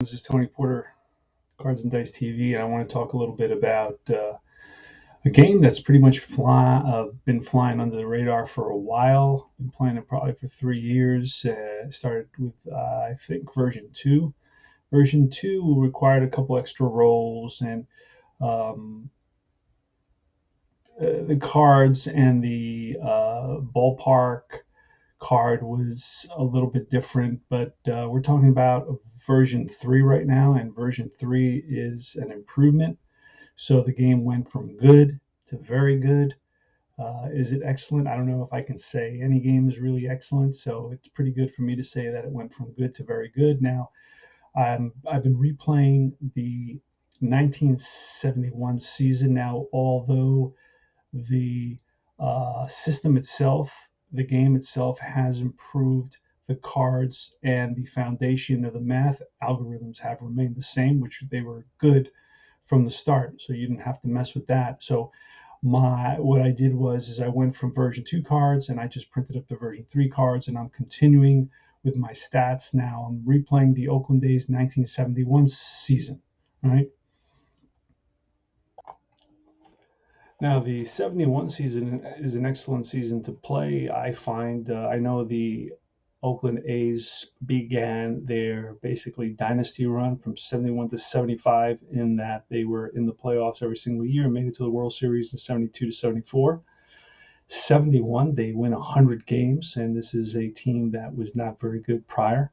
This is Tony Porter, Cards and Dice TV, and I want to talk a little bit about a game that's pretty much been flying under the radar for a while. Been playing it probably for 3 years. Started with I think version two. Version two required a couple extra rolls, and um, the cards and the ballpark card was a little bit different, but we're talking about version 3 right now, and version 3 is an improvement. So the game went from good to very good. Is it excellent? I don't know if I can say any game is really excellent, so it's pretty good for me to say that it went from good to very good. Now, I've been replaying the 1971 season now, although the system itself, the game itself has improved. The cards and the foundation of the math algorithms have remained the same, which they were good from the start. So you didn't have to mess with that. So what I did was is I went from version 2 cards and I just printed up the version 3 cards, and I'm continuing with my stats now. I'm replaying the Oakland A's 1971 season, right? Now, the 71 season is an excellent season to play. I find, I know the Oakland A's began their basically dynasty run from 71 to 75, in that they were in the playoffs every single year and made it to the World Series in 72 to 74. 71, they win 100 games, and this is a team that was not very good prior,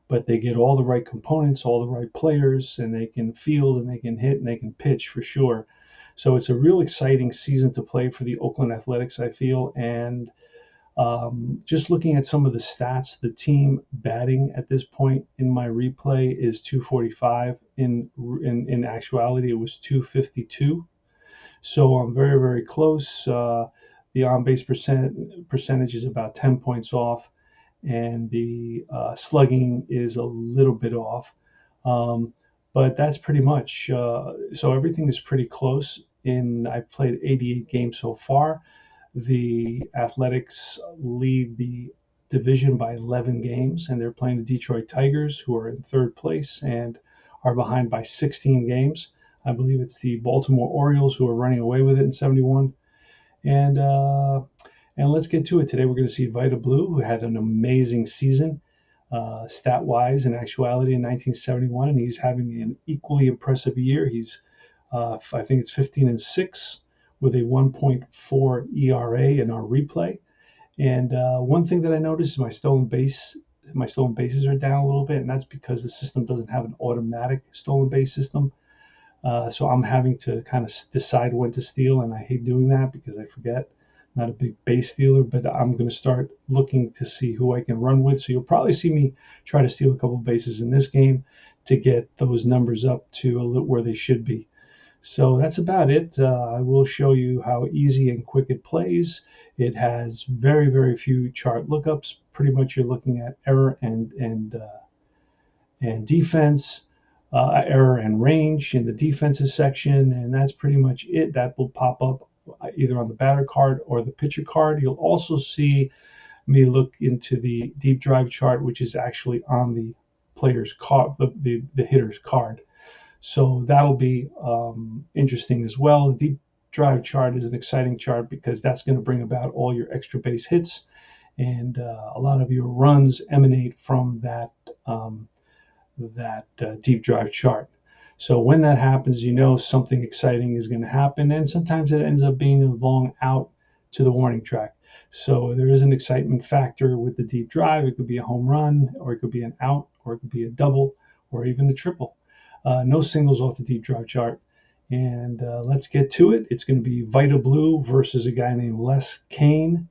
but they get all the right components, all the right players, and they can field and they can hit and they can pitch for sure. So it's a real exciting season to play for the Oakland Athletics, I feel. And just looking at some of the stats, the team batting at this point in my replay is 245. In actuality, it was 252. So I'm very, very close. The on-base percentage is about 10 points off, and the slugging is a little bit off. But that's pretty much, so everything is pretty close. I've played 88 games so far. The Athletics lead the division by 11 games, and they're playing the Detroit Tigers, who are in third place and are behind by 16 games. I believe it's the Baltimore Orioles who are running away with it in 71. And let's get to it. Today we're going to see Vita Blue, who had an amazing season, stat-wise, in actuality, in 1971, and he's having an equally impressive year. He's, I think it's 15-6 with a 1.4 ERA in our replay. And one thing that I noticed is my stolen bases are down a little bit, and that's because the system doesn't have an automatic stolen base system. So I'm having to kind of decide when to steal, and I hate doing that because I forget. Not a big base stealer, but I'm going to start looking to see who I can run with. So you'll probably see me try to steal a couple of bases in this game to get those numbers up to where they should be. So that's about it. I will show you how easy and quick it plays. It has very, very few chart lookups. Pretty much you're looking at error and defense, error and range in the defensive section, and that's pretty much it. That will pop up either on the batter card or the pitcher card. You'll also see me look into the deep drive chart, which is actually on the player's card, the hitter's card. So that'll be interesting as well. The deep drive chart is an exciting chart because that's going to bring about all your extra base hits, and a lot of your runs emanate from that deep drive chart. So when that happens, you know something exciting is going to happen, and sometimes it ends up being a long out to the warning track. So there is an excitement factor with the deep drive. It could be a home run, or it could be an out, or it could be a double, or even a triple. No singles off the deep drive chart. And let's get to it. It's going to be Vita Blue versus a guy named Les Kane.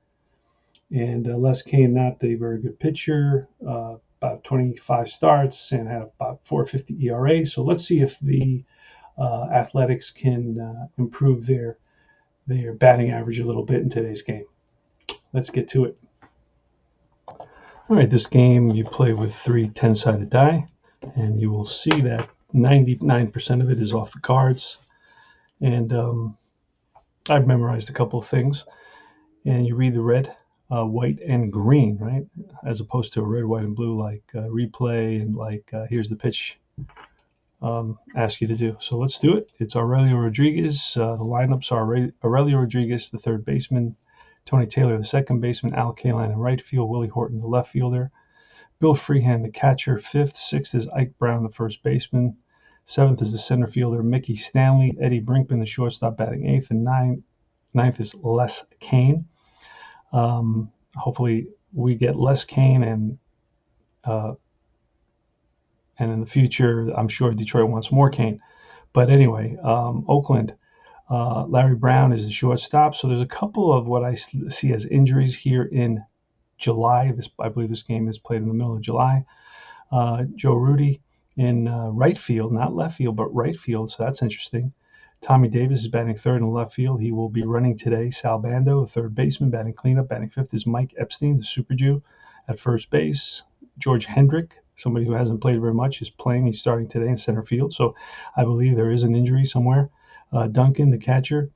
And Les Kane, not a very good pitcher, about 25 starts and had about 4.50 ERA. So let's see if the Athletics can improve their batting average a little bit in today's game. Let's get to it. All right, this game you play with 3 10-sided die, and you will see that 99% of it is off the cards. And I've memorized a couple of things. And you read the red, white, and green, right? As opposed to a red, white, and blue like replay and like here's the pitch ask you to do. So let's do it. It's Aurelio Rodriguez. The lineups are Aurelio Rodriguez, the third baseman, Tony Taylor, the second baseman, Al Kaline in right field, Willie Horton, the left fielder, Bill Freehan, the catcher, fifth. Sixth is Ike Brown, the first baseman. Seventh is the center fielder, Mickey Stanley. Eddie Brinkman, the shortstop, batting eighth. And ninth is Les Kane. Hopefully we get Les Kane, and in the future, I'm sure Detroit wants more Kane. But anyway, Oakland, Larry Brown is the shortstop. So there's a couple of what I see as injuries here in July. I believe this game is played in the middle of July. Joe Rudi in right field, not left field, but right field. So that's interesting. Tommy Davis is batting third in left field. He will be running today. Sal Bando, the third baseman, batting cleanup. Batting fifth is Mike Epstein, the Super Jew, at first base. George Hendrick, somebody who hasn't played very much, is playing. He's starting today in center field. So I believe there is an injury somewhere. Duncan, the catcher.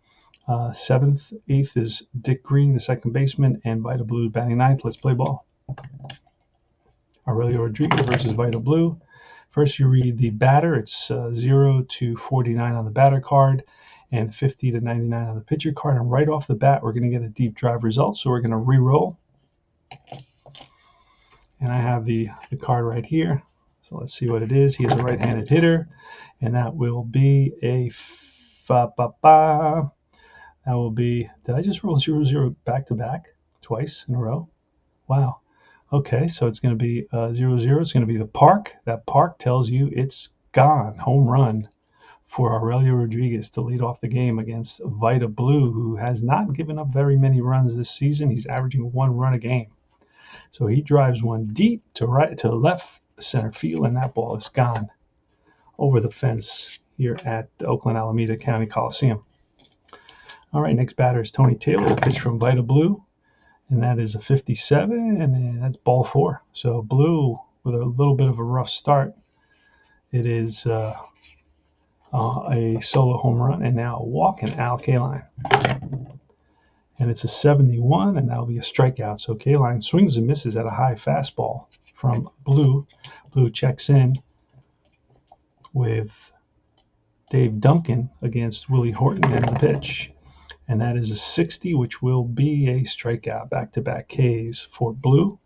Seventh, eighth is Dick Green, the second baseman, and Vita Blue batting ninth. Let's play ball. Aurelio Rodriguez versus Vita Blue. First, you read the batter. It's 0 to 49 on the batter card and 50 to 99 on the pitcher card. And right off the bat, we're going to get a deep drive result. So we're going to re-roll. And I have the card right here. So let's see what it is. He is a right-handed hitter. And that will be a that will be, did I just roll 0-0 back-to-back twice in a row? Wow. Okay, so it's going to be 0-0. It's going to be the park. That park tells you it's gone. Home run for Aurelio Rodriguez to lead off the game against Vita Blue, who has not given up very many runs this season. He's averaging 1 run a game. So he drives one deep to left center field, and that ball is gone over the fence here at the Oakland Alameda County Coliseum. All right, next batter is Tony Taylor, pitch from Vita Blue. And that is a 57, and that's ball 4. So Blue with a little bit of a rough start. It is a solo home run, and now a walk in Al Kaline. And it's a 71, and that'll be a strikeout. So Kaline swings and misses at a high fastball from Blue. Blue checks in with Dave Duncan against Willie Horton and the pitch. And that is a 60, which will be a strikeout. Back-to-back Ks for Blue.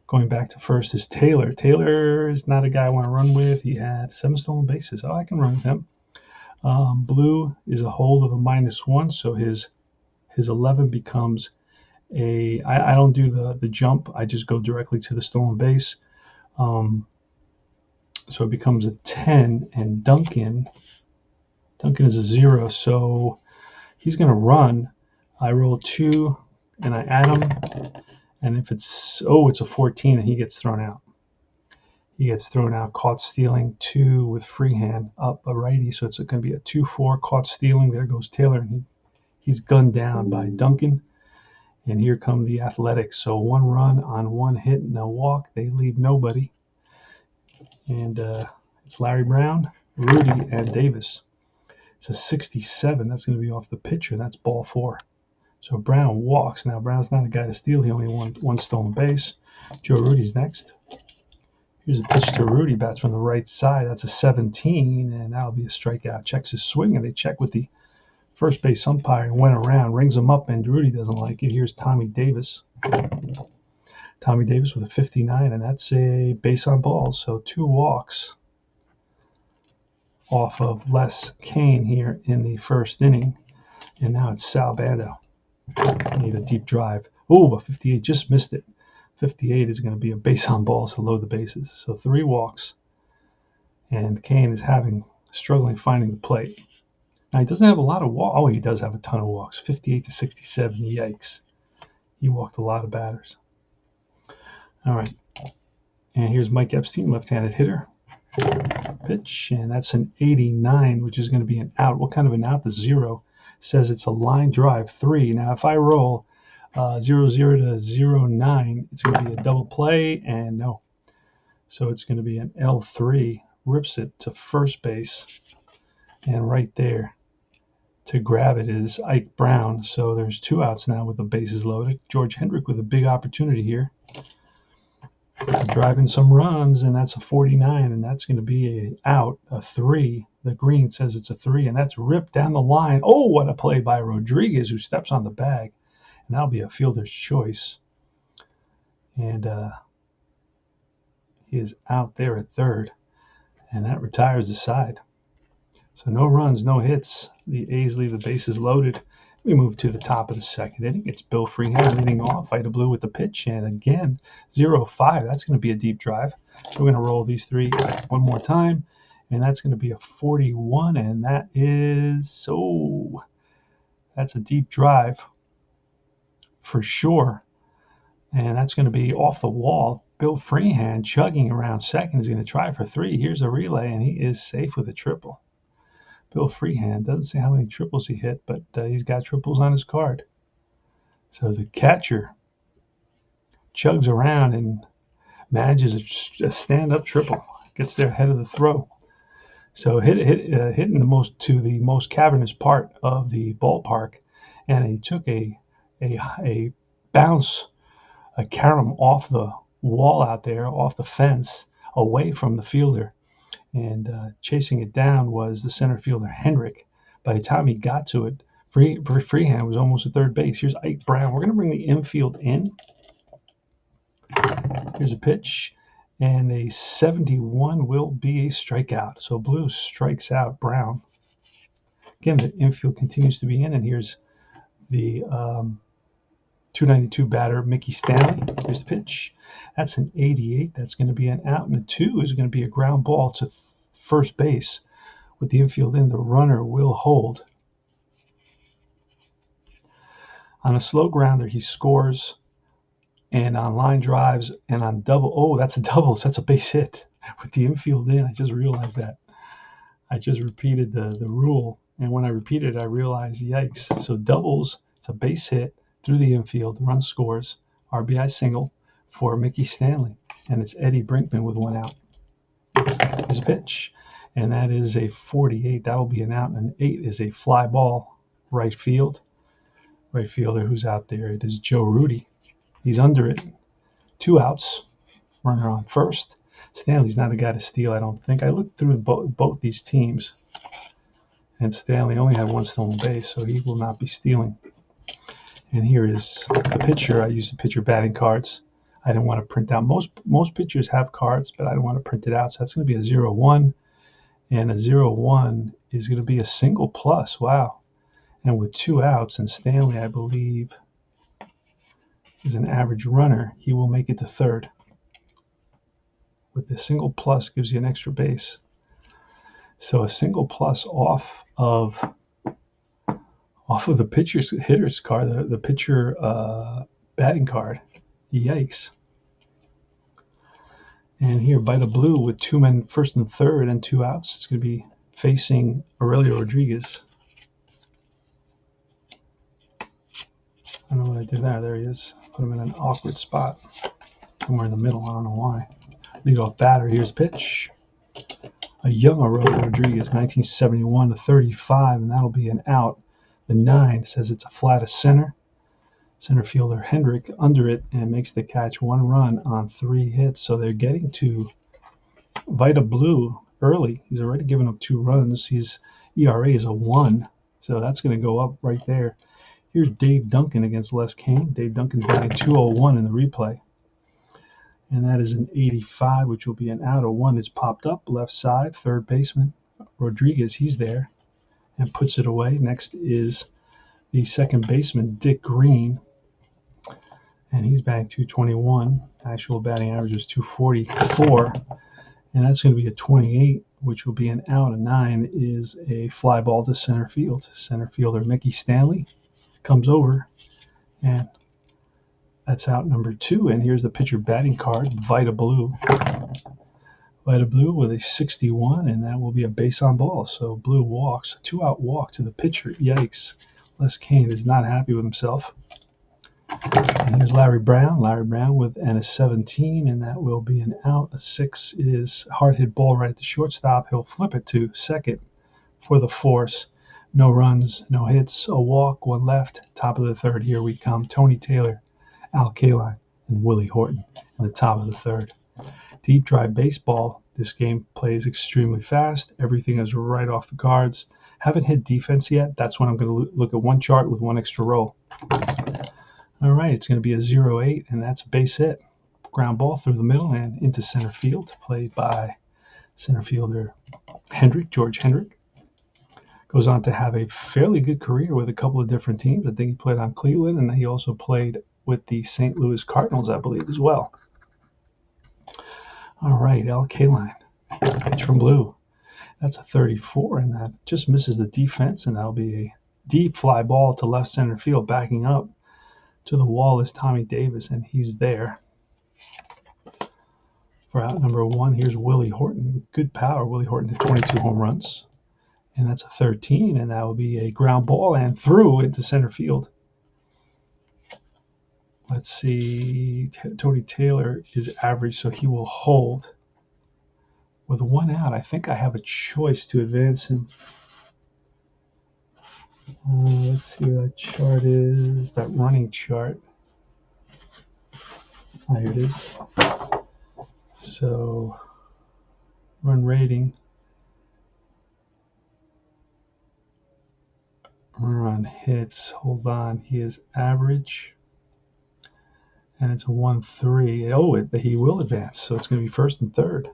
Going back to first is Taylor. Taylor is not a guy I want to run with. He had 7 stolen bases. Oh, I can run with him. Blue is a hold of a -1, so his 11 becomes a. I don't do the jump. I just go directly to the stolen base. So it becomes a 10, and Duncan is a 0, so he's going to run. I roll 2, and I add him. And if it's a 14, and he gets thrown out. He gets thrown out, caught stealing 2 with Freehan up a righty. So it's going to be a 2-4, caught stealing. There goes Taylor, and he's gunned down by Duncan. And here come the Athletics. So 1 run on 1 hit, no walk. They leave nobody. And it's Larry Brown, Rudy, and Davis. It's a 67. That's going to be off the pitcher. That's ball 4. So Brown walks. Now, Brown's not a guy to steal. He only won 1 stolen base. Joe Rudy's next. Here's a pitch to Rudy. Bats from the right side. That's a 17, and that'll be a strikeout. Checks his swing, and they check with the first base umpire and went around, rings him up, and Rudy doesn't like it. Here's Tommy Davis. Tommy Davis with a 59, and that's a base on balls. So 2 walks off of Les Kane here in the first inning. And now it's Sal Bando. Need a deep drive. Oh, a 58, just missed it. 58 is going to be a base on balls to load the bases. So 3 walks. And Kane is struggling finding the plate. Now, he doesn't have a lot of walks. Oh, he does have a ton of walks. 58 to 67. Yikes. He walked a lot of batters. All right. And here's Mike Epstein, left-handed hitter. Pitch, and that's an 89, which is going to be an out. What kind of an out? The 0 says it's a line drive, 3. Now, if I roll 0-0 to 0-9, it's going to be a double play, and no. So it's going to be an L3, rips it to first base, and right there to grab it is Ike Brown. So there's 2 outs now with the bases loaded. George Hendrick with a big opportunity here. driving some runs, and that's a 49, and that's going to be a out, a 3. The green says it's a 3, and that's ripped down the line. Oh, what a play by Rodriguez, who steps on the bag, and that'll be a fielder's choice. And he is out there at third, and that retires the side. So no runs, no hits. The A's leave the bases loaded. We move to the top of the second inning. It's Bill Freehan leading off. Vita Blue with the pitch. And again, 0-5. That's going to be a deep drive. We're going to roll these three one more time. And that's going to be a 41. And that is, that's a deep drive for sure. And that's going to be off the wall. Bill Freehan chugging around second is going to try for 3. Here's a relay, and he is safe with a triple. Bill Freehan doesn't say how many triples he hit, but he's got triples on his card. So the catcher chugs around and manages a stand-up triple, gets there ahead of the throw. So hitting the most cavernous part of the ballpark, and he took a bounce, a carom off the wall out there, off the fence, away from the fielder. And chasing it down was the center fielder, Hendrick. By the time he got to it, Freehan was almost at third base. Here's Ike Brown. We're going to bring the infield in. Here's a pitch, and a 71 will be a strikeout. So Blue strikes out Brown. Again, the infield continues to be in, and here's the 292 batter, Mickey Stanley. Here's the pitch. That's an 88. That's going to be an out, and a 2 is going to be a ground ball to first base. With the infield in, the runner will hold. On a slow grounder, he scores, and on line drives and on double. That's a double. So that's a base hit with the infield in. I just realized that. I just repeated the rule, and when I repeated it, I realized, yikes. So doubles, it's a base hit through the infield, run scores, RBI single for Mickey Stanley, and it's Eddie Brinkman with 1 out. Here's a pitch, and that is a 48. That'll be an out, and an 8 is a fly ball, right field. Right fielder who's out there, it is Joe Rudy. He's under it. 2 outs, runner on first. Stanley's not a guy to steal, I don't think. I looked through both these teams, and Stanley only had 1 stolen base, so he will not be stealing. And here is the pitcher. I used the pitcher batting cards. I didn't want to print out. Most pitchers have cards, but I didn't want to print it out. So that's going to be a 0-1. And a 0-1 is going to be a single plus. Wow. And with 2 outs, and Stanley, I believe, is an average runner, he will make it to third. With the single plus gives you an extra base. So a single plus off of the pitcher's hitter's card, the pitcher batting card. Yikes. And here, Vita Blue with 2 men first and third and 2 outs. It's going to be facing Aurelio Rodriguez. I don't know what I did there. There he is. Put him in an awkward spot. Somewhere in the middle. I don't know why. Leadoff batter. Here's pitch. A young Aurelio Rodriguez, 1971 to 35, and that'll be an out. The 9 says it's a fly to center. Center fielder Hendrick under it and makes the catch. 1 run on 3 hits. So they're getting to Vita Blue early. He's already given up 2 runs. His ERA is a 1. So that's going to go up right there. Here's Dave Duncan against Les Kane. Dave Duncan's batting 201 in the replay. And that is an 85, which will be an out. A 1 is popped up, left side, third baseman. Rodriguez, he's there and puts it away. Next is the second baseman, Dick Green. And he's batting 221. Actual batting average is 244. And that's going to be a 28, which will be an out. A 9 is a fly ball to center field. Center fielder Mickey Stanley comes over, and that's out number 2. And here's the pitcher batting card, Vita Blue. Vita Blue with a 61, and that will be a base on ball. So Blue walks, a 2-out walk to the pitcher. Yikes. Les Kane is not happy with himself. And here's Larry Brown. Larry Brown with a 17, and that will be an out. A 6 is hard hit ball right at the shortstop. He'll flip it to second for the force. No runs, no hits, a walk, 1 left. Top of the third, here we come. Tony Taylor, Al Kaline, and Willie Horton in the top of the third. Deep drive baseball. This game plays extremely fast. Everything is right off the cards. Haven't hit defense yet. That's when I'm going to look at one chart with one extra roll. All right, it's going to be a 0-8, and that's a base hit. Ground ball through the middle and into center field, played by center fielder George Hendrick. Goes on to have a fairly good career with a couple of different teams. I think he played on Cleveland, and he also played with the St. Louis Cardinals, I believe, as well. All right, Al Kaline, pitch from Blue. That's a 34, and that just misses the defense, and that'll be a deep fly ball to left center field. Backing up to the wall is Tommy Davis, and he's there. For out number 1, here's Willie Horton with good power. Willie Horton hit 22 home runs, and that's a 13, and that will be a ground ball and through into center field. Let's see, Tony Taylor is average, so he will hold. With 1 out, I think I have a choice to advance him. Let's see what that chart is, that running chart. Here it is. So, run rating. Run hits, hold on, he is average. And it's a 1-3. Oh, he will advance, so it's going to be first and third.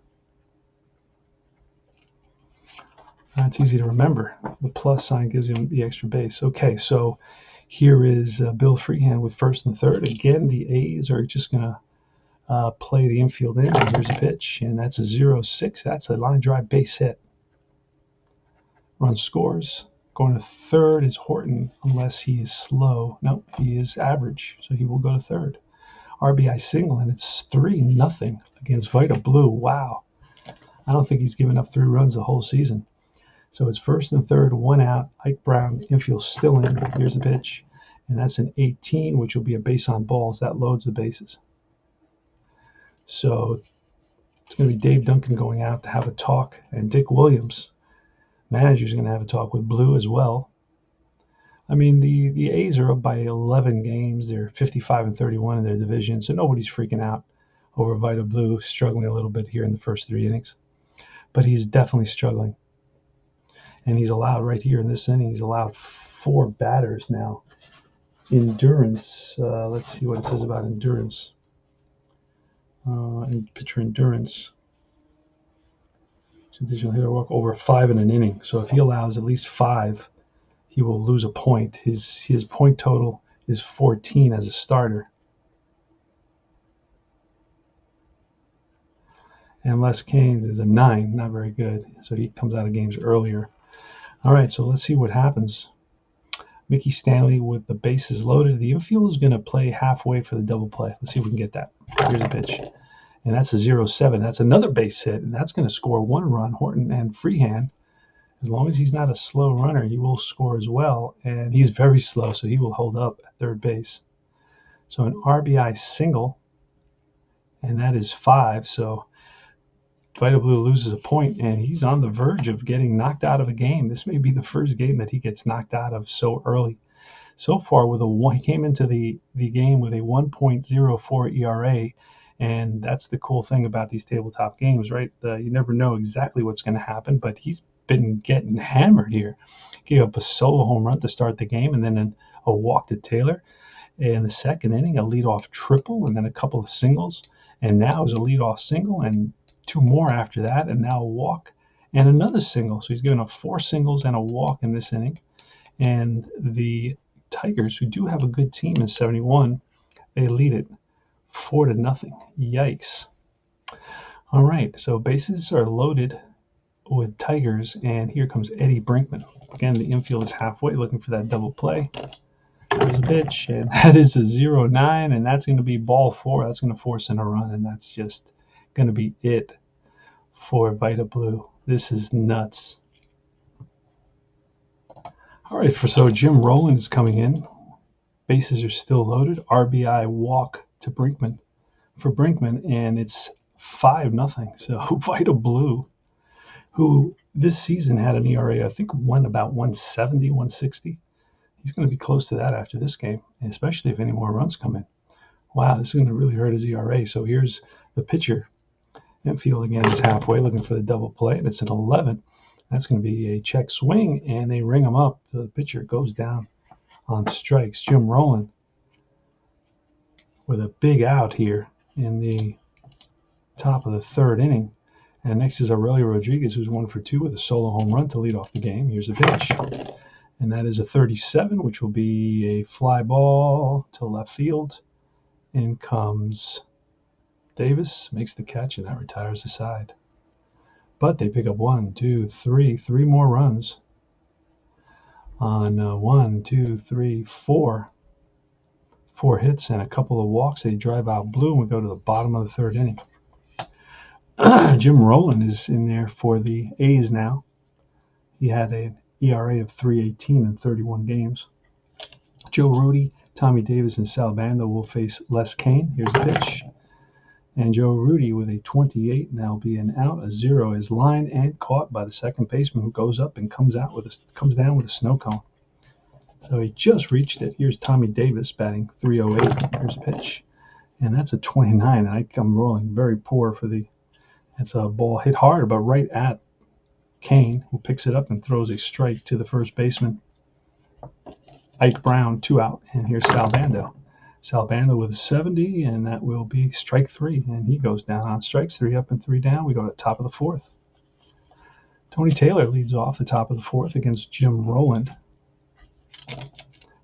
That's easy to remember. The plus sign gives him the extra base. Okay, so here is Bill Freehand with first and third. Again, the A's are just going to play the infield in. And here's a pitch, and that's a 0-6. That's a line drive base hit. Run scores. Going to third is Horton, unless he is slow. No, he is average, so he will go to third. RBI single, and it's 3-0 against Vita Blue. Wow. I don't think he's given up 3 runs the whole season. So it's first and third, 1 out. Ike Brown, infield still in. Here's a pitch, and that's an 18, which will be a base on balls. That loads the bases. So it's going to be Dave Duncan going out to have a talk, and Dick Williams, manager, is going to have a talk with Blue as well. I mean, the A's are up by 11 games. They're 55-31 in their division, so nobody's freaking out over Vita Blue, struggling a little bit here in the first 3 innings. But he's definitely struggling. And he's allowed right here in this inning, he's allowed 4 batters now. Endurance, let's see what it says about endurance. And pitcher endurance. Additional hitter walk over 5 in an inning. So if he allows at least 5, he will lose a point. His point total is 14 as a starter. And Les Cain's is a 9, not very good. So he comes out of games earlier. All right, so let's see what happens. Mickey Stanley with the bases loaded. The infield is going to play halfway for the double play. Let's see if we can get that. Here's a pitch. And that's a 0-7. That's another base hit, and that's going to score 1 run. Horton and Freehand, as long as he's not a slow runner, he will score as well. And he's very slow, so he will hold up at third base. So an RBI single, and that is 5. So Vita Blue loses a point, and he's on the verge of getting knocked out of a game. This may be the first game that he gets knocked out of so early. So far, he came into the game with a 1.04 ERA, and that's the cool thing about these tabletop games, right? You never know exactly what's going to happen, but he's been getting hammered here. Gave up a solo home run to start the game, and then a walk to Taylor. In the second inning, a leadoff triple, and then a couple of singles. And now is a leadoff single, and 2 more after that, and now a walk and another single. So he's given up 4 singles and a walk in this inning. And the Tigers, who do have a good team in 71, they lead it 4-0. Yikes. All right, so bases are loaded with Tigers, and here comes Eddie Brinkman. Again, the infield is halfway, looking for that double play. There's a pitch, and that is a 0-9, and that's going to be ball 4. That's going to force in a run, and that's just going to be it for Vita Blue. This is nuts. All right, so Jim Rowland is coming in. Bases are still loaded. RBI walk to Brinkman for Brinkman, and it's 5-0. So Vita Blue, who this season had an ERA, I think, won about 170, 160. He's going to be close to that after this game, especially if any more runs come in. Wow, this is going to really hurt his ERA. So here's the pitcher. Infield again is halfway looking for the double play, and it's an 11. That's going to be a check swing, and they ring him up. So the pitcher goes down on strikes. Jim Rowland with a big out here in the top of the third inning. And next is Aurelio Rodriguez, who's 1 for 2 with a solo home run to lead off the game. Here's a pitch. And that is a 37, which will be a fly ball to left field. In comes Davis, makes the catch, and that retires the side. But they pick up 1, 2, 3, 3 more runs on 1, 2, 3, 4. 4 hits and a couple of walks. They drive out blue, and we go to the bottom of the third inning. Jim Rowland is in there for the A's now. He had an ERA of 3.18 in 31 games. Joe Rudi, Tommy Davis, and Sal Bando will face Les Kane. Here's the pitch. And Joe Rudi with a 28, and that'll be an out. A 0 is lined and caught by the second baseman, who goes up and comes down with a snow cone. So he just reached it. Here's Tommy Davis batting 308. Here's a pitch. And that's a 29. I'm rolling very poor for the. It's a ball hit hard, but right at Kane, who picks it up and throws a strike to the first baseman. Ike Brown, 2 out. And here's Sal Bando. Sal Bando with a 70, and that will be strike 3. And he goes down on strikes, 3 up and 3 down. We go to the top of the fourth. Tony Taylor leads off the top of the fourth against Jim Rowland.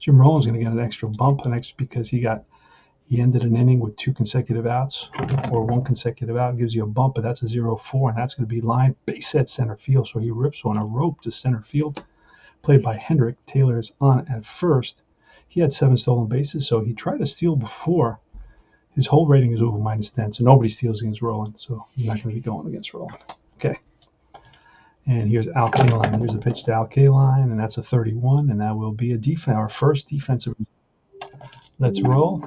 Jim Rowland's going to get an extra bump because he ended an inning with 2 consecutive outs, or 1 consecutive out gives you a bump, but that's a 0-4, and that's going to be line base hit center field. So he rips on a rope to center field, played by Hendrick. Taylor is on at first. He had 7 stolen bases, so he tried to steal before. His whole rating is over -10, so nobody steals against Rowland, so he's not going to be going against Rowland. Okay. And here's Al Kaline. Here's the pitch to Al Kaline, and that's a 31, and that will be our first defensive. Let's roll.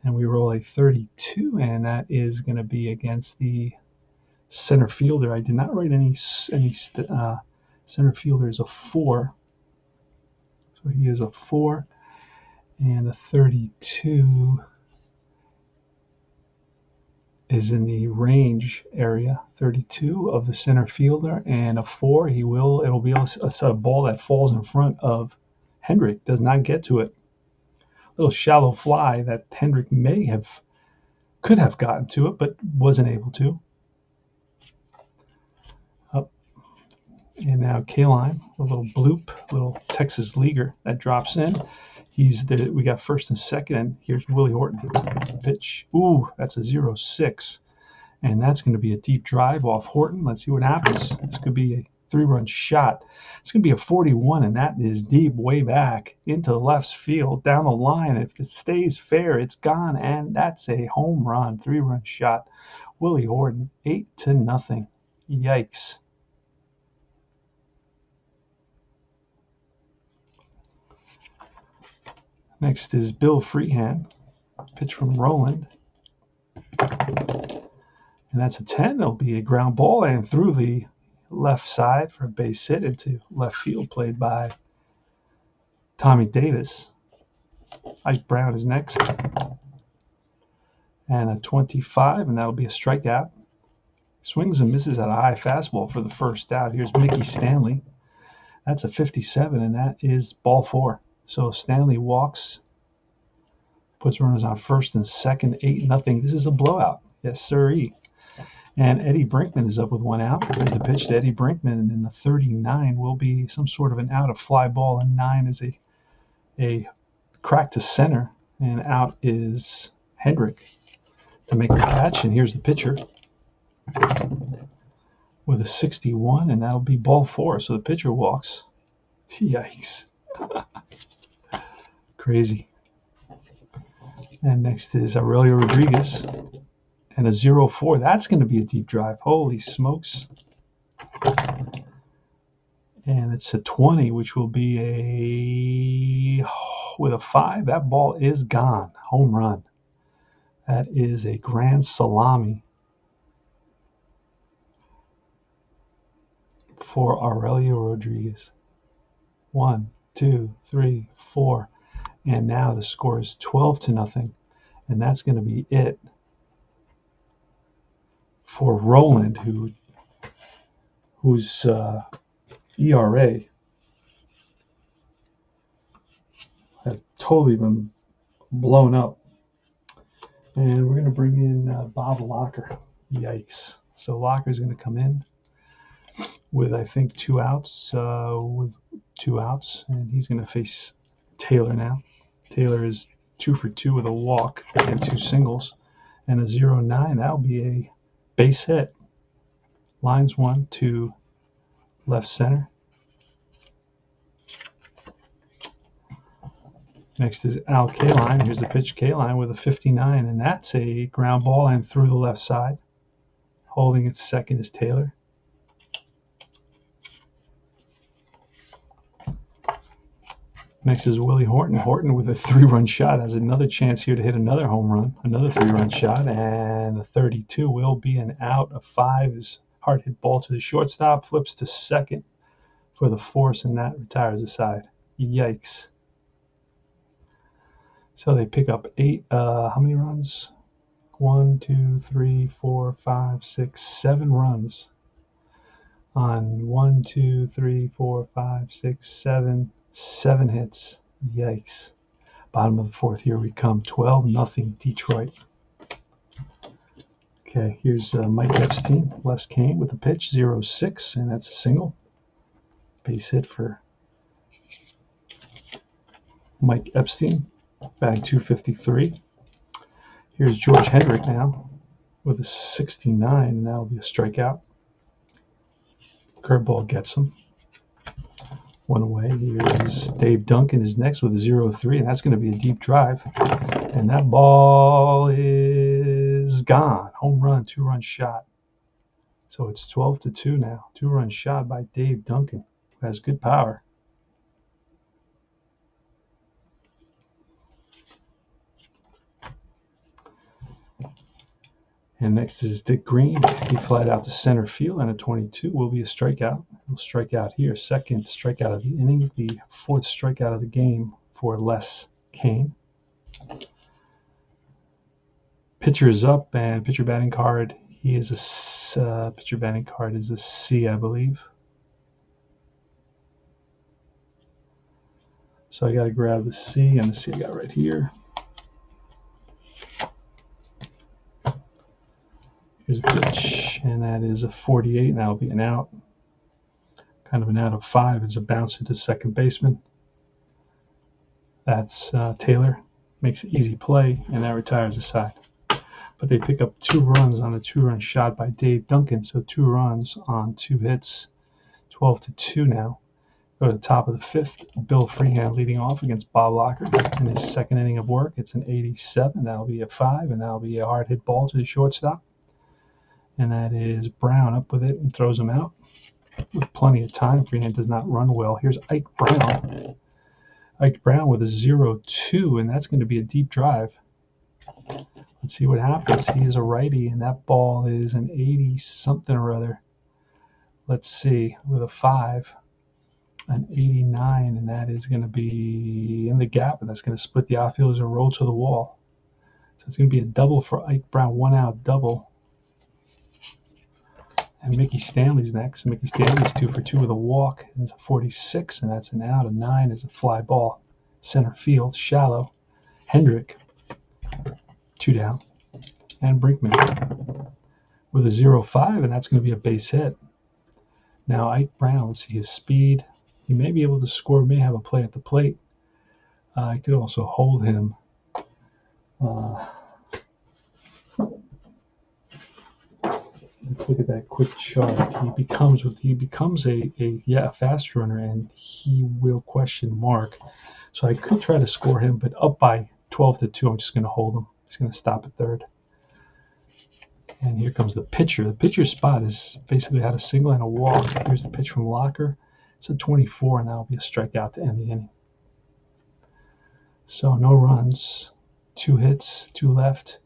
And we roll a 32, and that is going to be against the center fielder. I did not write any center fielder is a 4. So he is a 4, and a 32 is in the range area. 32 of the center fielder, and a 4. It'll be a ball that falls in front of Hendrick. Does not get to it. Little shallow fly that Hendrick could have gotten to it, but wasn't able to. Up. And now Kaline, a little bloop, little Texas leaguer that drops in. We got first and second, and here's Willie Horton. Pitch. Ooh, that's a 0-6. And that's going to be a deep drive off Horton. Let's see what happens. This could be a 3-run shot. It's going to be a 41, and that is deep, way back into left field, down the line. If it stays fair, it's gone, and that's a home run, 3-run shot. Willie Horton, 8-0. Yikes. Next is Bill Freehan, pitch from Rowland. And that's a 10. It'll be a ground ball and through the left side for a base hit into left field, played by Tommy Davis. Ike Brown is next. And a 25, and that'll be a strikeout. Swings and misses at a high fastball for the first out. Here's Mickey Stanley. That's a 57, and that is ball 4. So Stanley walks, puts runners on first and second, 8-0. This is a blowout. Yes, sirree. And Eddie Brinkman is up with 1 out. There's the pitch to Eddie Brinkman, and then the 39 will be some sort of an out, a fly ball, and 9 is a crack to center, and out is Hendrick to make the catch. And here's the pitcher with a 61, and that'll be ball 4. So the pitcher walks. Yikes. Crazy. And next is Aurelio Rodriguez. And a 0-4. That's going to be a deep drive. Holy smokes. And it's a 20, which will be with a 5. That ball is gone. Home run. That is a grand salami for Aurelio Rodriguez. 1, 2, 3, 4. And now the score is 12-0. And that's going to be it for Roland, whose ERA has totally been blown up. And we're going to bring in Bob Locker. Yikes. So Locker's going to come in with, I think, 2 outs. And he's going to face Taylor now. Taylor is 2 for 2 with a walk and 2 singles and a 0-9. That'll be a base hit. Lines 1 to left center. Next is Al Kaline. Here's the pitch, Kaline with a 59, and that's a ground ball and through the left side. Holding at second is Taylor. Next is Willie Horton. Horton with a 3-run shot has another chance here to hit another home run, another 3-run shot, and the 32 will be an out. A 5 is hard hit ball to the shortstop, flips to second for the force, and that retires the side. Yikes. So they pick up 8, how many runs? 1, 2, 3, 4, 5, 6, 7 runs on 1, 2, 3, 4, 5, 6, 7 hits. Yikes. Bottom of the 4th, here we come. 12-0 Detroit. Okay, here's Mike Epstein. Les Kane with the pitch, 0-6, and that's a single. Base hit for Mike Epstein. Batting 253. Here's George Hendrick now with a 69, and that'll be a strikeout. Curveball gets him. 1 away. Here's Dave Duncan is next with a 0-3, and that's going to be a deep drive. And that ball is gone. Home run, 2-run shot. So it's 12-2 now. 2-run shot by Dave Duncan, who has good power. And next is Dick Green. He flied out to center field, and a 22 will be a strikeout. He'll strike out here. Second strikeout of the inning, the 4th strikeout of the game for Les Kane. Pitcher is up, and pitcher batting card. He is a pitcher batting card is a C, I believe. So I got to grab the C, and the C I got right here. Here's a pitch, and that is a 48, and that'll be an out. Kind of an out of 5. It's a bounce into second baseman. That's Taylor. Makes an easy play, and that retires the side. But they pick up 2 runs on a 2-run shot by Dave Duncan, so 2 runs on 2 hits. 12-2 now. Go to the top of the 5th. Bill Freehan leading off against Bob Locker in his second inning of work. It's an 87. That'll be a 5, and that'll be a hard hit ball to the shortstop. And that is Brown up with it and throws him out with plenty of time. Freehan does not run well. Here's Ike Brown. Ike Brown with a 0-2, and that's going to be a deep drive. Let's see what happens. He is a righty, and that ball is an 80-something or other. Let's see, with a 5, an 89, and that is going to be in the gap, and that's going to split the outfielders and roll to the wall. So it's going to be a double for Ike Brown, 1-out double. And Mickey Stanley's next. Mickey Stanley's 2 for 2 with a walk. And it's a 46, and that's an out. A 9 is a fly ball. Center field, shallow. Hendrick, 2 down. And Brinkman with a 0-5, and that's going to be a base hit. Now Ike Brown, let's see his speed. He may be able to score, may have a play at the plate. I could also hold him. Let's look at that quick chart. He becomes a fast runner, and he will question mark. So I could try to score him, but up by 12-2, I'm just going to hold him. He's going to stop at third. And here comes the pitcher. The pitcher's spot is basically had a single and a walk. Here's the pitch from Locker. It's a 24, and that'll be a strikeout to end the inning. So no runs, 2 hits, 2 left,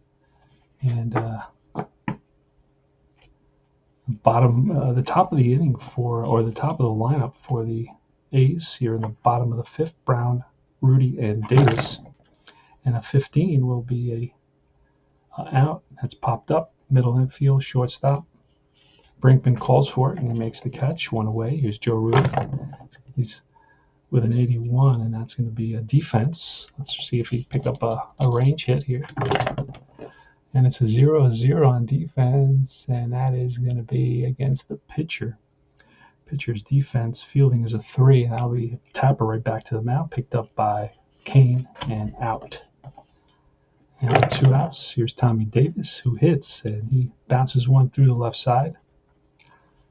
and the top of the inning the top of the lineup for the A's here in the bottom of the 5th, Brown, Rudy, and Davis. And a 15 will be a Out. That's popped up. Middle infield, shortstop. Brinkman calls for it, and he makes the catch. One away. Here's Joe Rudy. He's with an 81, and that's going to be a defense. Let's see if he picked up a range hit here. And it's a 0-0 on defense, and that is going to be against the pitcher. Pitcher's defense fielding is a 3, and that'll be tapper right back to the mound, picked up by Kane, and out. And with 2 outs, here's Tommy Davis, who hits, and he bounces one through the left side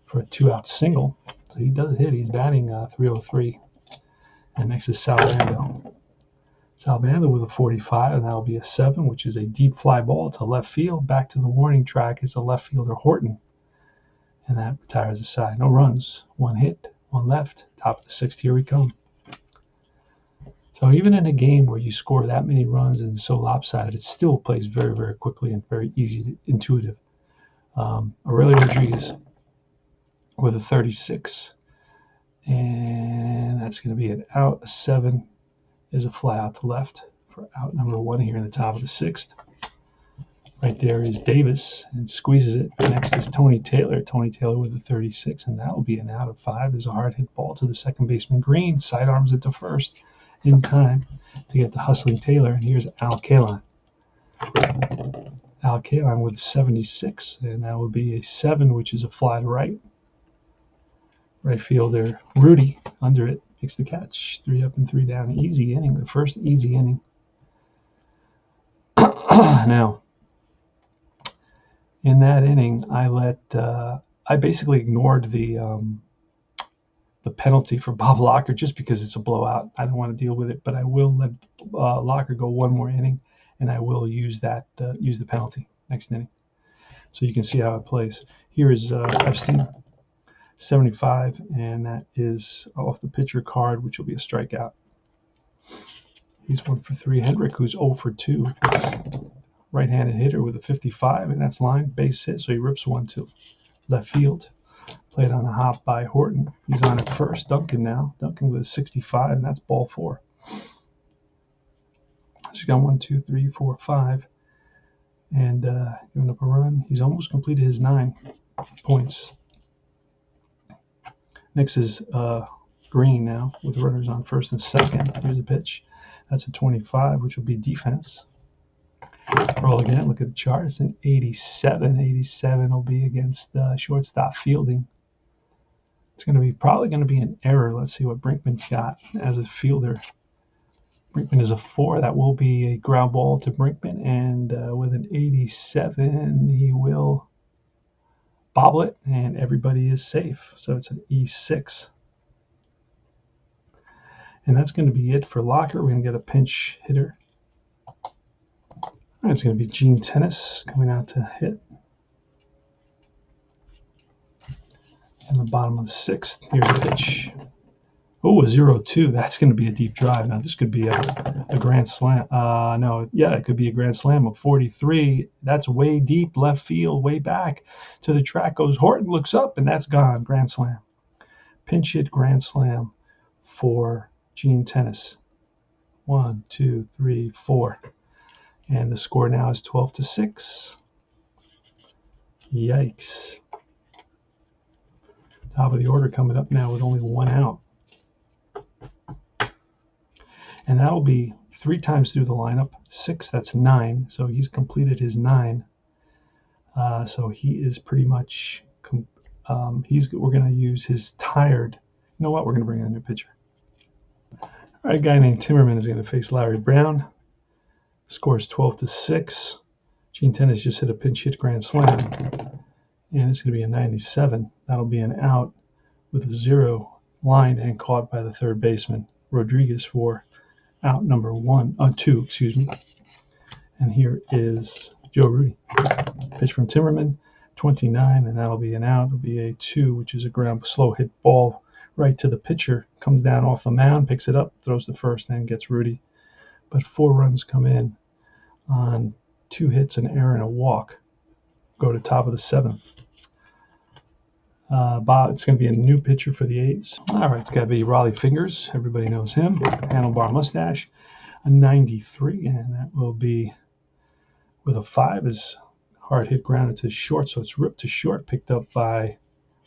for a 2-out single. So he does hit. He's batting .303. And next is Salvando. Salvando with a 45, and that'll be a 7, which is a deep fly ball to left field. Back to the warning track is the left fielder Horton. And that retires the side. No runs. 1 hit, 1 left. Top of the 6th, here we come. So even in a game where you score that many runs and it's so lopsided, it still plays very, very quickly and very easy, intuitive. Aurelio Rodriguez with a 36. And that's going to be an out. A 7 is a fly out to left for out number 1 here in the top of the 6th. Right there is Davis and squeezes it. Next is Tony Taylor. Tony Taylor with a 36, and that will be an out of 5. There's a hard hit ball to the second baseman Green. Sidearms it to first in time to get the hustling Taylor. And here's Al Kaline. Al Kaline with a 76, and that will be a 7, which is a fly to right. Right fielder Rudy under it makes the catch. 3 up and 3 down. Easy inning. The first easy inning. Now, in that inning, I basically ignored the penalty for Bob Locker just because it's a blowout. I don't want to deal with it, but I will let Locker go 1 more inning, and I will use the penalty next inning, so you can see how it plays. Here is Epstein, 75, and that is off the pitcher card, which will be a strikeout. He's 1 for 3. Hendrick, who's 0 for 2. Right-handed hitter with a 55, and that's line, base hit, so he rips 1 to left field. Played on a hop by Horton. He's on at first. Duncan now. Duncan with a 65, and that's ball 4. She's got 1, 2, 3, 4, 5, and giving up a run. He's almost completed his 9 points. Next is Green now with runners on first and second. Here's a pitch. That's a 25, which will be defense. Roll again. Look at the chart. It's an 87. 87 will be against shortstop fielding. It's probably going to be an error. Let's see what Brinkman's got as a fielder. Brinkman is a 4. That will be a ground ball to Brinkman, and with an 87, he will bobble it, and everybody is safe. So it's an E6. And that's going to be it for Locker. We're going to get a pinch hitter. It's going to be Gene Tennis coming out to hit. In the bottom of the 6th, here's a pitch. Oh, a 0-2. That's going to be a deep drive. Now, this could be a grand slam. It could be a grand slam of 43. That's way deep left field, way back to the track goes. Horton looks up, and that's gone. Grand slam. Pinch hit grand slam for Gene Tennis. 1, 2, 3, 4. And the score now is 12-6. Yikes. Top of the order coming up now with only 1 out. And that will be 3 times through the lineup. 6, that's 9. So he's completed his 9. So he is pretty much, we're going to use his tired. You know what? We're going to bring in a new pitcher. All right, a guy named Timmerman is going to face Larry Brown. Scores 12-6. Gene Tennis just hit a pinch hit grand slam. And it's going to be a 97. That'll be an out with a 0 line and caught by the third baseman, Rodriguez, for out number 2, And here is Joe Rudy. Pitch from Timmerman, 29, and that'll be an out. It'll be a 2, which is a ground slow hit ball right to the pitcher. Comes down off the mound, picks it up, throws to first, and gets Rudy. But 4 runs come in on 2 hits, an error, and a walk. Go to top of the 7th. It's going to be a new pitcher for the A's. All right, it's got to be Raleigh Fingers. Everybody knows him. Handlebar mustache, a 93, and that will be with a 5 is hard hit grounded to short, so it's ripped to short, picked up by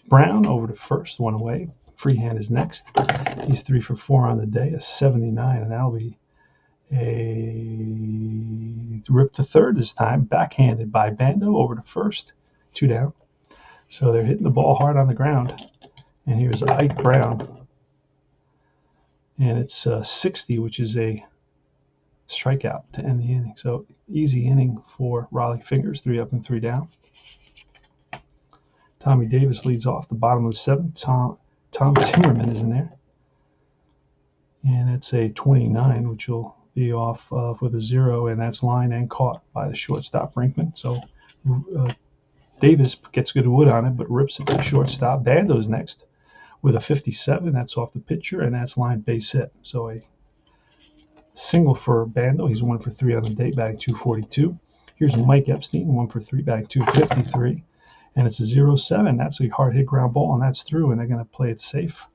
Brown over to first, one away. Freehand is next. He's 3 for 4 on the day, a 79, and that'll be a rip to third this time, backhanded by Bando over to first, 2 down. So they're hitting the ball hard on the ground. And here's Ike Brown, and it's 60, which is a strikeout to end the inning. So easy inning for Raleigh Fingers, 3 up and 3 down. Tommy Davis leads off the bottom of the 7th. Tom Timmerman is in there. And it's a 29, which will be off with a 0, and that's line and caught by the shortstop Brinkman. So Davis gets good wood on it, but rips it to shortstop. Bando's next with a 57. That's off the pitcher, and that's line base hit. So a single for Bando. He's 1 for 3 on the day, batting .242. Here's Mike Epstein, 1 for 3, batting .253. And it's a 0-7. That's a hard hit ground ball, and that's through, and they're going to play it safe.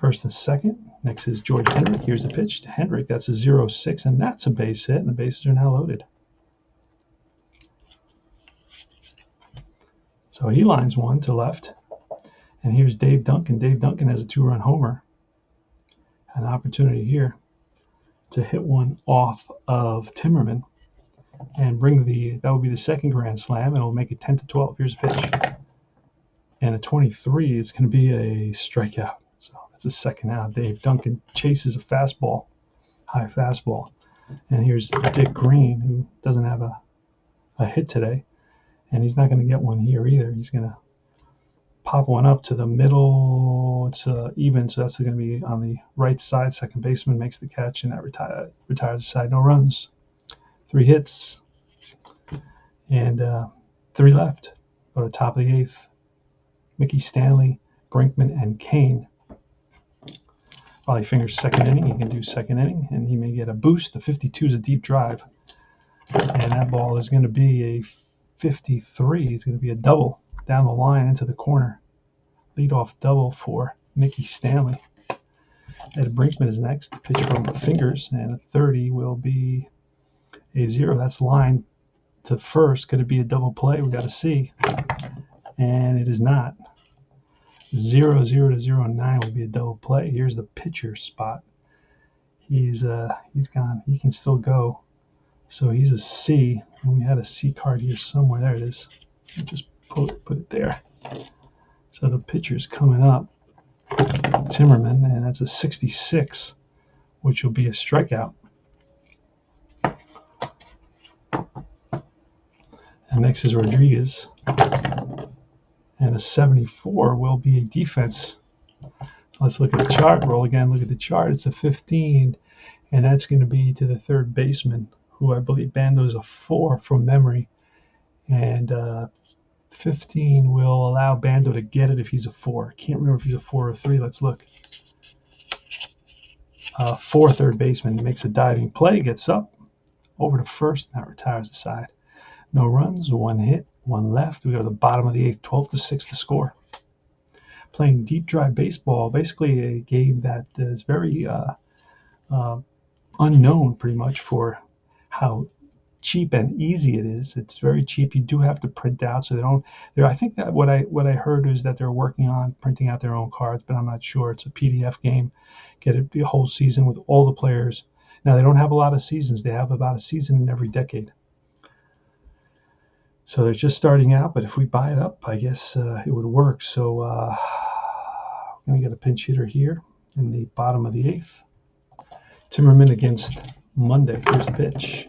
First and second. Next is George Hendrick. Here's the pitch to Hendrick. That's a 0-6, and that's a base hit, and the bases are now loaded. So he lines one to left. And here's Dave Duncan. Dave Duncan has a 2-run homer. An opportunity here to hit one off of Timmerman and bring that would be the second grand slam, and it'll make it 10-12. Here's a pitch. And a 23 is going to be a strikeout. So that's a second out. Dave Duncan chases a fastball, high fastball. And here's Dick Green, who doesn't have a hit today. And he's not going to get one here either. He's going to pop one up to the middle. It's even, so that's going to be on the right side. Second baseman makes the catch, and that retires the side. No runs. 3 hits. And 3 left. Go to the top of the 8th. Mickey Stanley, Brinkman, and Kane. Raleigh Fingers second inning. He can do second inning, and he may get a boost. The 52 is a deep drive. And that ball is going to be a 53 is going to be a double down the line into the corner. Leadoff double for Mickey Stanley. Ed Brinkman is next. Pitch from Fingers, and a 30 will be a 0. That's line to first. Could it be a double play? We got to see. And it is not. 0-0 to 0-9 would be a double play. Here's the pitcher spot. He's gone. He can still go. So he's a C. And we had a C card here somewhere. There it is. I'll just put it there. So the pitcher's coming up, Timmerman, and that's a 66, which will be a strikeout. And next is Rodriguez. And a 74 will be a defense. Let's look at the chart. Roll again. Look at the chart. It's a 15, and that's going to be to the third baseman, who I believe Bando is a 4 from memory. And 15 will allow Bando to get it if he's a 4. Can't remember if he's a 4 or 3. Let's look. 4 third baseman makes a diving play, gets up over to first, and that retires the side. No runs, 1 hit, 1 left. We go to the bottom of the 8th, 12-6 to score. Playing deep drive baseball, basically a game that is very unknown pretty much for how cheap and easy it is. It's very cheap. You do have to print out, so they don't. I think that what I heard is that they're working on printing out their own cards, but I'm not sure. It's a PDF game. Get it the whole season with all the players. Now they don't have a lot of seasons. They have about a season in every decade. So they're just starting out, but if we buy it up, I guess it would work. So we're going to get a pinch hitter here in the bottom of the 8th. Timmerman against Monday. Here's the pitch.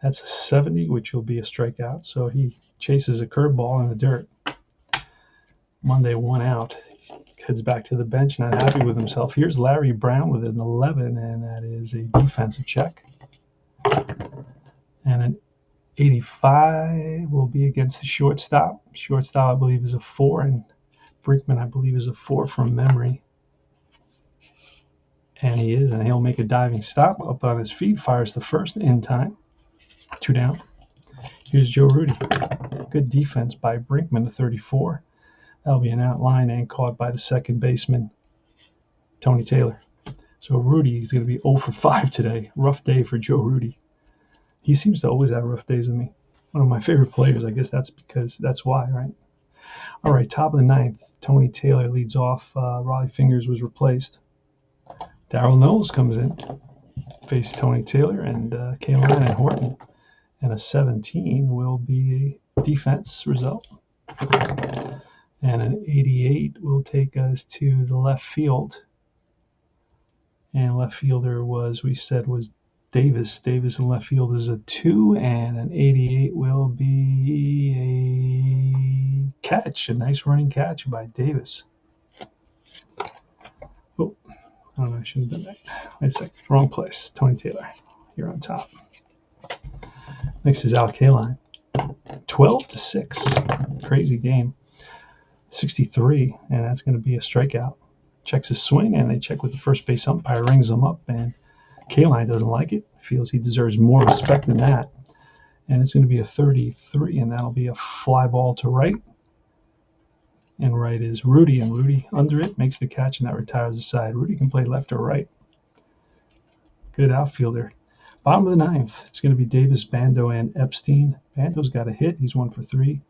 That's a 70, which will be a strikeout. So he chases a curveball in the dirt. Monday 1 out. He heads back to the bench, not happy with himself. Here's Larry Brown with an 11, and that is a defensive check. And an 85 will be against the shortstop. Shortstop, I believe, is a 4, and Brinkman, I believe, is a 4 from memory. And he is, and he'll make a diving stop up on his feet, fires the first in time. 2 down. Here's Joe Rudy. Good defense by Brinkman, the 34. That'll be an outline and caught by the second baseman, Tony Taylor. So Rudy is going to be 0 for 5 today. Rough day for Joe Rudy. He seems to always have rough days with me. One of my favorite players. I guess that's why, right? All right, top of the ninth. Tony Taylor leads off. Raleigh Fingers was replaced. Darryl Knowles comes in, faced Tony Taylor and Kaline and Horton. And a 17 will be a defense result. And an 88 will take us to the left field. And left fielder was Davis. Davis in left field is a 2, and an 88 will be a catch, a nice running catch by Davis. Oh, I don't know, I shouldn't have done that. Wait a second, wrong place. Tony Taylor, you're on top. Next is Al Kaline. 12-6, crazy game. 63, and that's going to be a strikeout. Checks his swing, and they check with the first base umpire, rings him up, and Kaline doesn't like it, feels he deserves more respect than that. And it's going to be a 33, and that'll be a fly ball to right. And right is Rudy, and Rudy under it makes the catch, and that retires the side. Rudy can play left or right. Good outfielder. Bottom of the ninth, it's going to be Davis, Bando, and Epstein. Bando's got a hit. He's 1 for 3.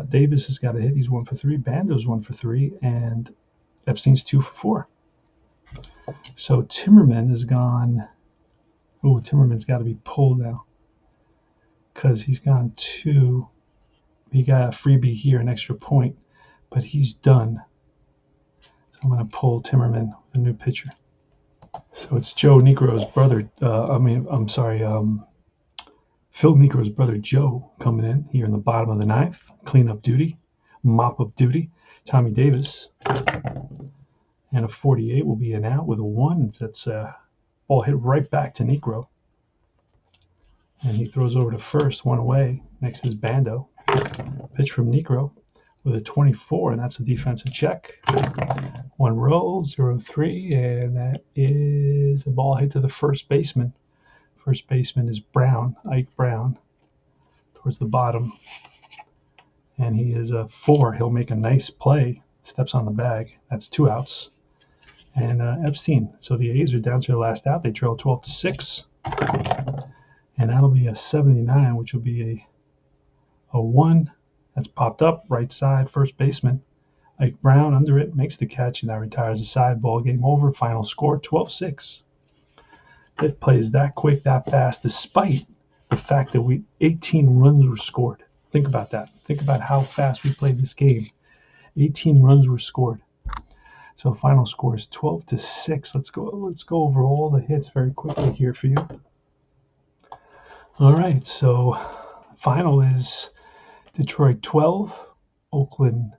Davis has got a hit. He's 1 for 3. Bando's 1 for 3. And Epstein's 2 for 4. So Timmerman is gone. Oh, Timmerman's got to be pulled now because he's gone 2. He got a freebie here, an extra point, but he's done. So I'm going to pull Timmerman, a new pitcher. So it's Joe Negro's brother. Phil Negro's brother Joe coming in here in the bottom of the ninth. Cleanup duty, mop up duty. Tommy Davis. And a 48 will be an out with a 1. That's a ball hit right back to Negro. And he throws over to first, 1 away. Next is Bando. Pitch from Negro with a 24, and that's a defensive check. 1 roll, 0-3, and that is a ball hit to the first baseman. First baseman is Brown, Ike Brown, towards the bottom. And he is a 4. He'll make a nice play. Steps on the bag. That's 2 outs. And Epstein. So the A's are down to their last out. They trail 12-6. And that'll be a 79, which will be a 1. That's popped up. Right side, first baseman. Ike Brown under it, makes the catch, and that retires the side. Ball game over. Final score, 12-6. It plays that quick, that fast, despite the fact that 18 runs were scored. Think about that. Think about how fast we played this game. 18 runs were scored. So final score is 12-6. Let's go over all the hits very quickly here for you. All right, so final is Detroit 12, Oakland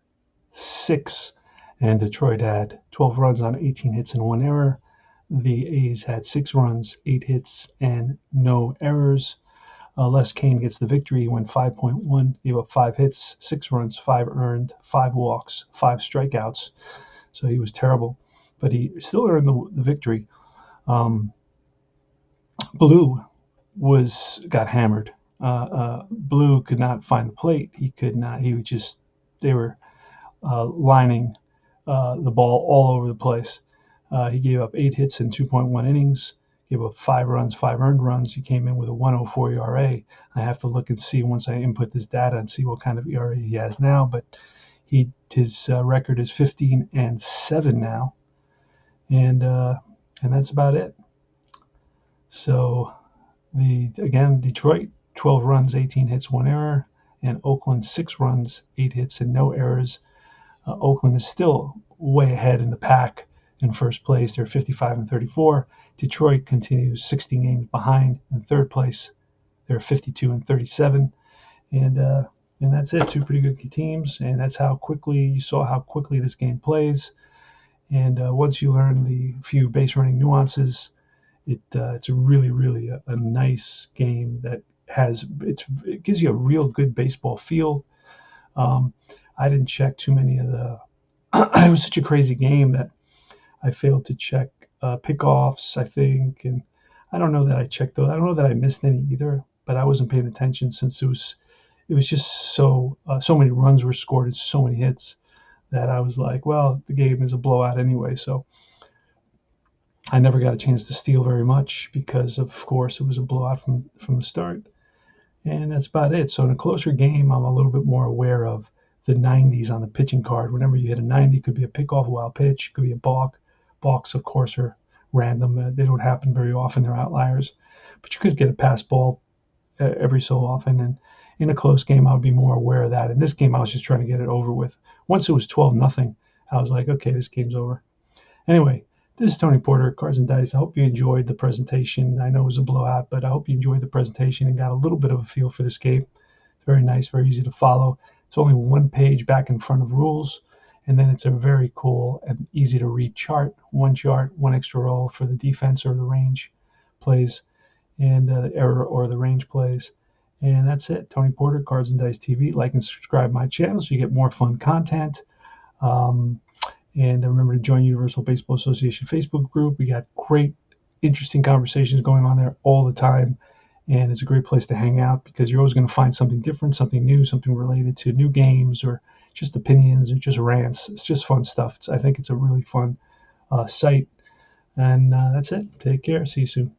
6, and Detroit had 12 runs on 18 hits and 1 error. The A's had 6 runs, 8 hits, and no errors. Les Kane gets the victory. He went 5.1, gave up 5 hits, 6 runs, 5 earned, 5 walks, 5 strikeouts. So he was terrible, but he still earned the victory. Blue got hammered. Blue could not find the plate. He could not. They were lining the ball all over the place. He gave up 8 hits in 2.1 innings, gave up 5 runs, 5 earned runs. He came in with a 1.04 ERA. I have to look and see once I input this data and see what kind of ERA he has now. But his record is 15-7 now, and that's about it. So Detroit 12 runs, 18 hits, 1 error, and Oakland 6 runs, 8 hits, and no errors. Oakland is still way ahead in the pack in first place. They're 55-34. Detroit continues 16 games behind in third place. They're 52-37, and that's it. 2 pretty good teams, and that's how quickly this game plays. And once you learn the few base running nuances, it's a really a nice game that it gives you a real good baseball feel. I didn't check too many of the. It was such a crazy game that I failed to check pickoffs, I think, and I don't know that I checked those. I don't know that I missed any either, but I wasn't paying attention since it was just so many runs were scored and so many hits that I was like, well, the game is a blowout anyway. So I never got a chance to steal very much because, of course, it was a blowout from the start. And that's about it. So in a closer game, I'm a little bit more aware of the 90s on the pitching card. Whenever you hit a 90, it could be a pickoff, a wild pitch, it could be a balk. Balks, of course, are random. They don't happen very often. They're outliers. But you could get a pass ball every so often. And in a close game, I would be more aware of that. In this game, I was just trying to get it over with. Once it was 12-0, I was like, okay, this game's over. Anyway, this is Tony Porter, Cards and Dice. I hope you enjoyed the presentation. I know it was a blowout, but I hope you enjoyed the presentation and got a little bit of a feel for this game. It's very nice, very easy to follow. It's only one page back in front of rules, and then it's a very cool and easy to read chart. One chart, one extra roll for the defense or the range plays, and error or the range plays. And that's it. Tony Porter, Cards and Dice TV. Like and subscribe my channel so you get more fun content. Um, and remember to join Universal Baseball Association Facebook group. We got great, interesting conversations going on there all the time. And it's a great place to hang out because you're always going to find something different, something new, something related to new games or just opinions or just rants. It's just fun stuff. I think it's a really fun site. And that's it. Take care. See you soon.